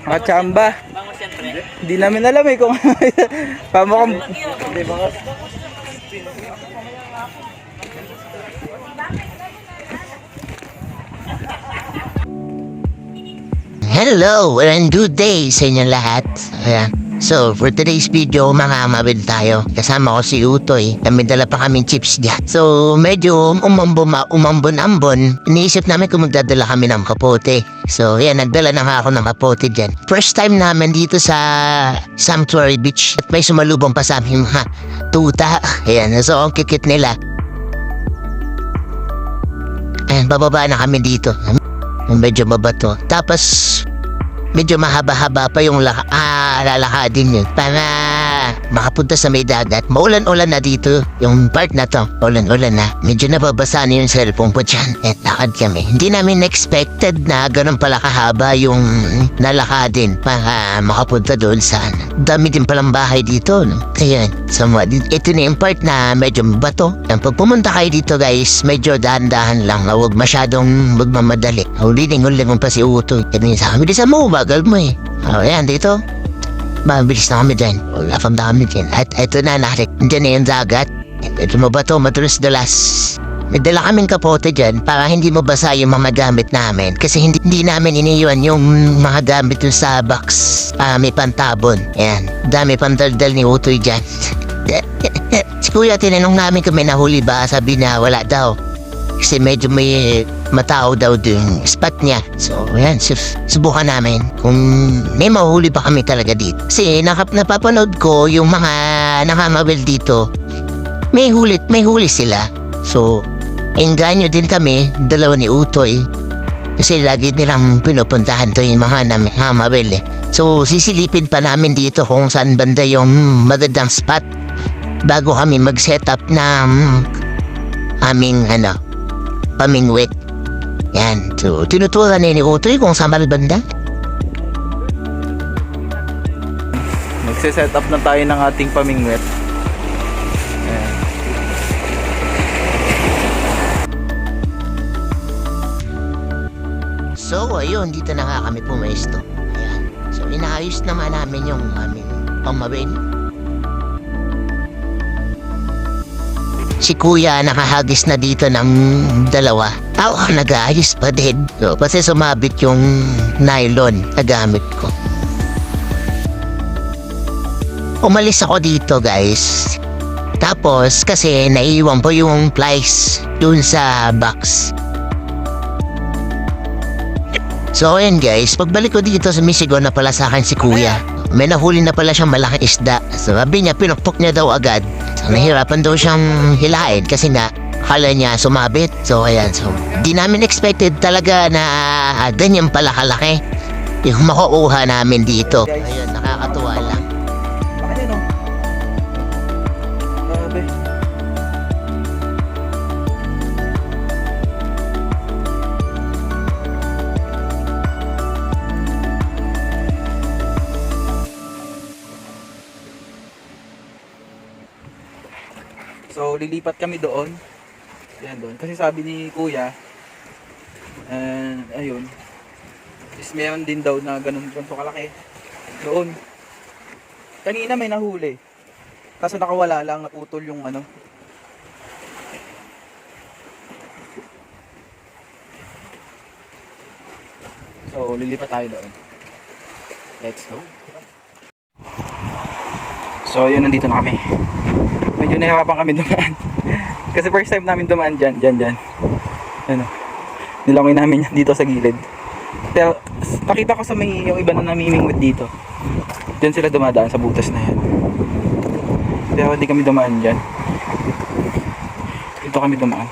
Machamba. Bangos yan, pre. Hindi namin alam eh kung pamukhang... Hindi, bangos. Hello and good day sa inyong lahat. Ayan. So, for today's video, mga mabid tayo. Kasama ko si Utoy. Kami dala pa kaming chips dyan. So, medyo umambon-ambon. Iniisip namin kung magdadala kami ng kapote. So, yan, nagdala na nga ako ng kapote dyan. First time namin dito sa Sanctuary Beach. At may sumalubong pa sa amin mga tuta. Ayan, so ang kikit nila. Ayan, bababa na kami dito. Medyo mabato. Tapos, medyo mahaba-haba pa yung lalakadin yun para makapunta sa may dagat. Maulan-ulan na dito. Yung part na to, ulan-ulan na. Medyo nababasa na yung cellphone ko dyan. At lakad kami. Hindi namin expected na ganun pala kahaba yung nalakadin para makapunta doon sa dami din palang bahay dito. No? Kaya, ito na yung part na medyo mabato. Pag pumunta kayo dito guys, medyo dahan-dahan lang. Huwag masyadong magmamadali. Uliling-uling pa si Uto. Kaya sa kami, sa mo, bagal mo eh. Ayan, dito. Mabilis na kami dyan. Wala pang dami dyan. At ito na, dyan na yung dagat. Ito mabato, madulas-dulas. Nagdala kaming kapote dyan para hindi mabasa yung mga gamit namin. Kasi hindi namin iniwan yung mga gamit yung sa box. May pantabon. Ayan. Dami pang daldal ni Utoy dyan. Si Kuya, tinanong namin kung may nahuli ba. Sabi na wala daw. Kasi medyo may matao daw yung spot niya. So, ayan, subukan namin kung may mahuli pa kami talaga dito. Kasi napapanood ko yung mga nakamawil dito. May huli sila. So, engganyo din kami, dalawa ni Utoy. Kasi lagi nilang pinupuntahan to yung mga nakamawil eh. So, sisilipin pa namin dito kung saan banda yung magandang spot bago kami mag-set up ng aming pamingwit. Yan. So, tinuturan ni Utoy kung saan banda. Magse-set up na tayo ng ating pamingwit. Ayan. So, ayun, dito na nga kami pumesto. Ayan. So, inaayos naman namin yung aming pamawin. Si Kuya nakahagis na dito ng dalawa. Ako nag-aayos pa din. So, kasi sumabit yung nylon na gamit ko. Umalis ako dito guys. Tapos kasi naiwan po yung plies dun sa box. So ayun guys, pagbalik ko dito sa Michigan na pala sa akin si Kuya. May nahuli na pala siyang malaking isda. Sabi niya, pinukpok niya daw agad. So, nahirapan daw siyang hilain kasi nga, akala niya sumabit. So, ayan. So, di namin expected talaga na ganyan pala kalaki yung makukuha namin dito. Ayun, nakakatuwa lang. Laki no? Grabe. So, lilipat kami doon. Ayan doon. Kasi sabi ni Kuya, ayun, is meron din daw na ganun kalaki. Doon. Kanina may nahuli. Kaso nakawala lang, naputol yung ano. So, lilipat tayo doon. Let's go. So, yun, nandito na kami. Medyo nahirapan kami dumaan. Kasi first time namin dumaan dyan. Ano, nilangoy namin yan dito sa gilid. Pero nakita ko sa may yung iba na namimingwit dito. Diyan sila dumadaan sa butas na yan. Pero hindi kami dumaan dyan. Dito kami dumaan.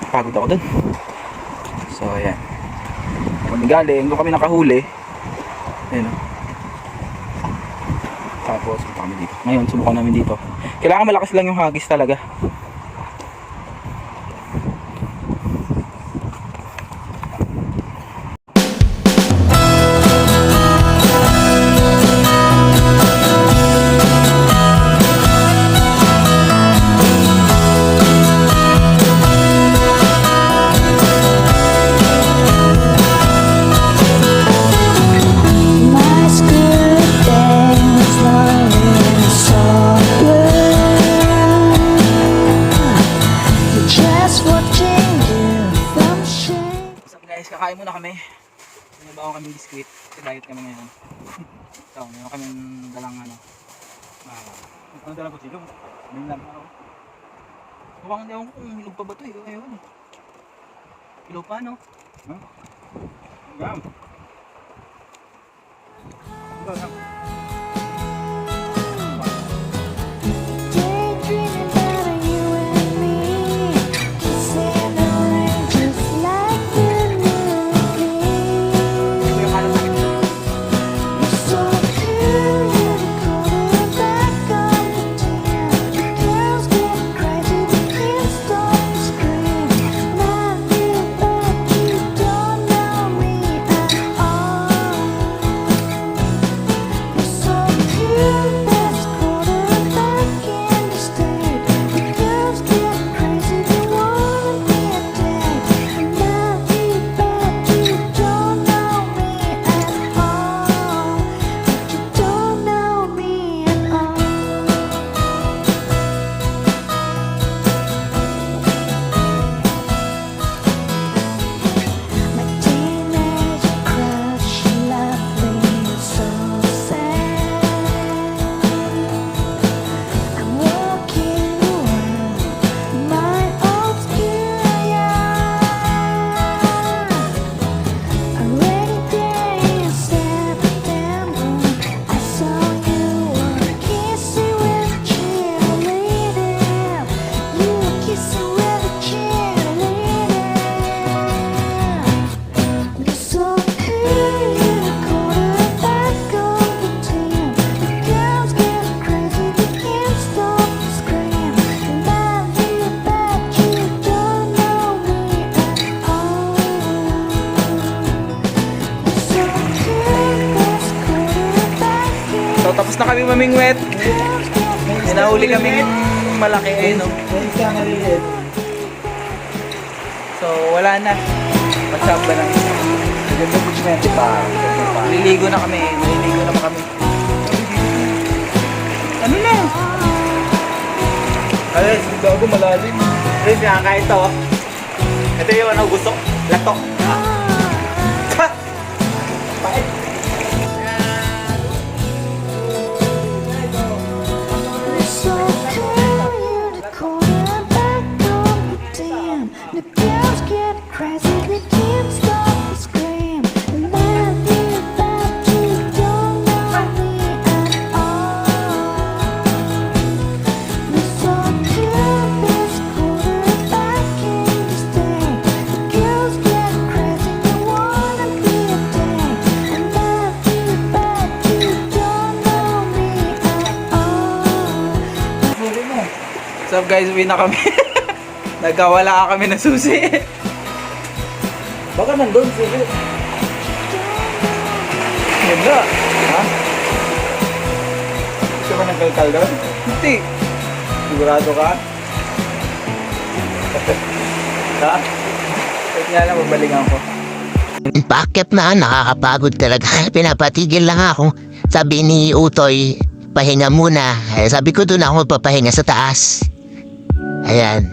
Pagod ako dun. So ayan. Kami galing, doon kami nakahuli. Ayan o. Tapos punta kami dito. Ngayon subukan namin dito. Kailangan malakas lang yung hagis talaga. Pinabaho kami biskuit. Kasi diet kami ngayon. So, meron kami dalang ano. Ano dalang ko silong? May lang ako. Mukhang hindi ako kung hilog pa ba ito eh. Ayun. Hilog pa no? Huh? Gam. Gam. Daydreaming about you and me, kissing the rain just like the movie. You're so cute, you're the corner back on the tan. Girls get crazy, they can't stop to scream. Not you, but you don't know me at all. You're so cute, best quarterback in the state. The girls get crazy, they wanna be a date. Not you, but you don't know me at all. But you don't know me at all. My teenage crush, lovely, so sad. I'm walking around my obscure. A rainy day in September, I saw you were kissing with a cheerleader. You were kissing with a cheerleader. You're so cute, you're the quarterback of the team. The girls get crazy, they can't stop to scream. And I feel that you don't know me at all. You're so cute, best quarterback in So, tapos na kami mamingwet. girls get May nahuli kaming malaki eh, no? So, wala na. Magsamba na. Naliligo na kami. Naliligo naman kami. Ano na? Alas, hindi ako malalim. Alas, nakakain to. Ito yung ano gusto. Lato. Ha! Pait. You're so cute, you're the quarterback of the team. The girls get crazy, they can't stop to scream. And I feel that you don't know me at all. You're so cute, best quarterback in the state. The girls get crazy, they wanna be a date. And I feel that you don't know me at all. So guys, uwi na kami. Nagkawala kami ng susi. Baka nandun, sige. Yun na. Ha? Gusto ba nagkalkal doon? Hindi. Sigurado ka? Ha? Wait nga lang, babalingan ko. Bakit na nakakapagod talaga. Pinapatigil lang ako. Sabi ni Utoy, pahinga muna. Sabi ko doon ako papahinga sa taas. Ayan.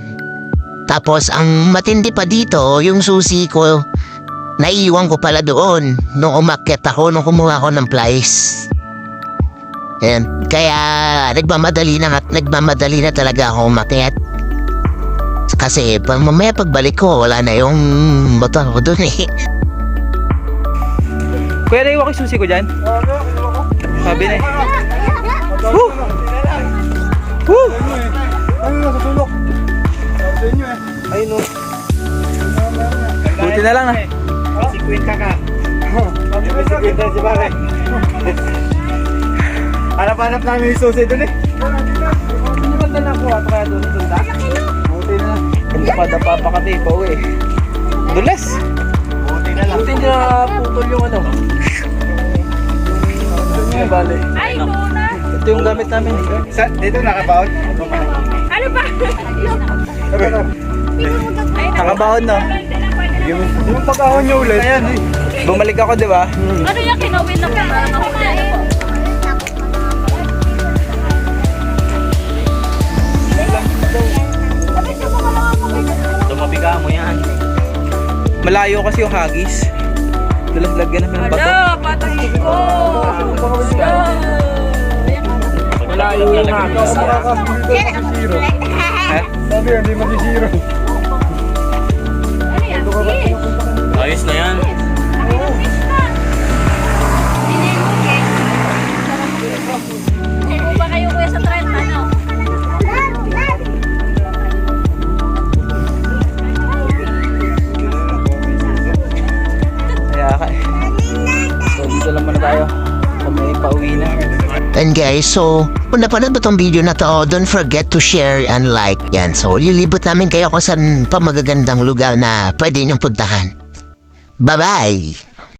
Tapos ang matindi pa dito, yung susi ko, naiiwan ko pala doon nung umakyat ako, nung kumuha ako ng plies. Ayan. Kaya nagmamadali na talaga ako umakyat. Kasi mamaya pagbalik ko, wala na yung motor ko doon eh. Kuya, naiwan ko yung susi ko dyan. Sabi na eh. Woo! Woo! Ano na sa sulok? Sa inyo eh. Ayun no. Buti na lang na. Si Queen Kaka. Si Queen na si Pare. Hanap-hanap namin yung susi doon eh. Hindi ba na nakuha pa kaya doon? Doon na? Buti na. Hindi pa napapakati pa uwi. Dulas. Buti na lang. Buti na putol yung ano. Ay, bale. Ay, muna! Ito yung gamit namin. Dito nakabaon? Ano ba? Ay, Nakabaon no. Yung pag-ahon niyo ulit. Ayan eh. Bumalik ako, di ba? ano yung kinawin na parang ako na eh? Tumabi ka mo yan. Malayo kasi yung hagis. Dulas-lag Lalagyan namin ng bato. Hala, patay ko. Malayo yung hagis. Ha? Sabi, hindi mag-zero. Ano yan? Fish. Ayos na yan. Fish na. Kung ba kayo kuya sa 30, no? Kaya ka. So dito lang muna tayo. Kami pauwi na. And guys, so, kung napanood mo tong video na to, don't forget to share and like. Yan, so, lilibot namin kayo kung saan pa magagandang lugar na pwede niyong puntahan. Bye-bye!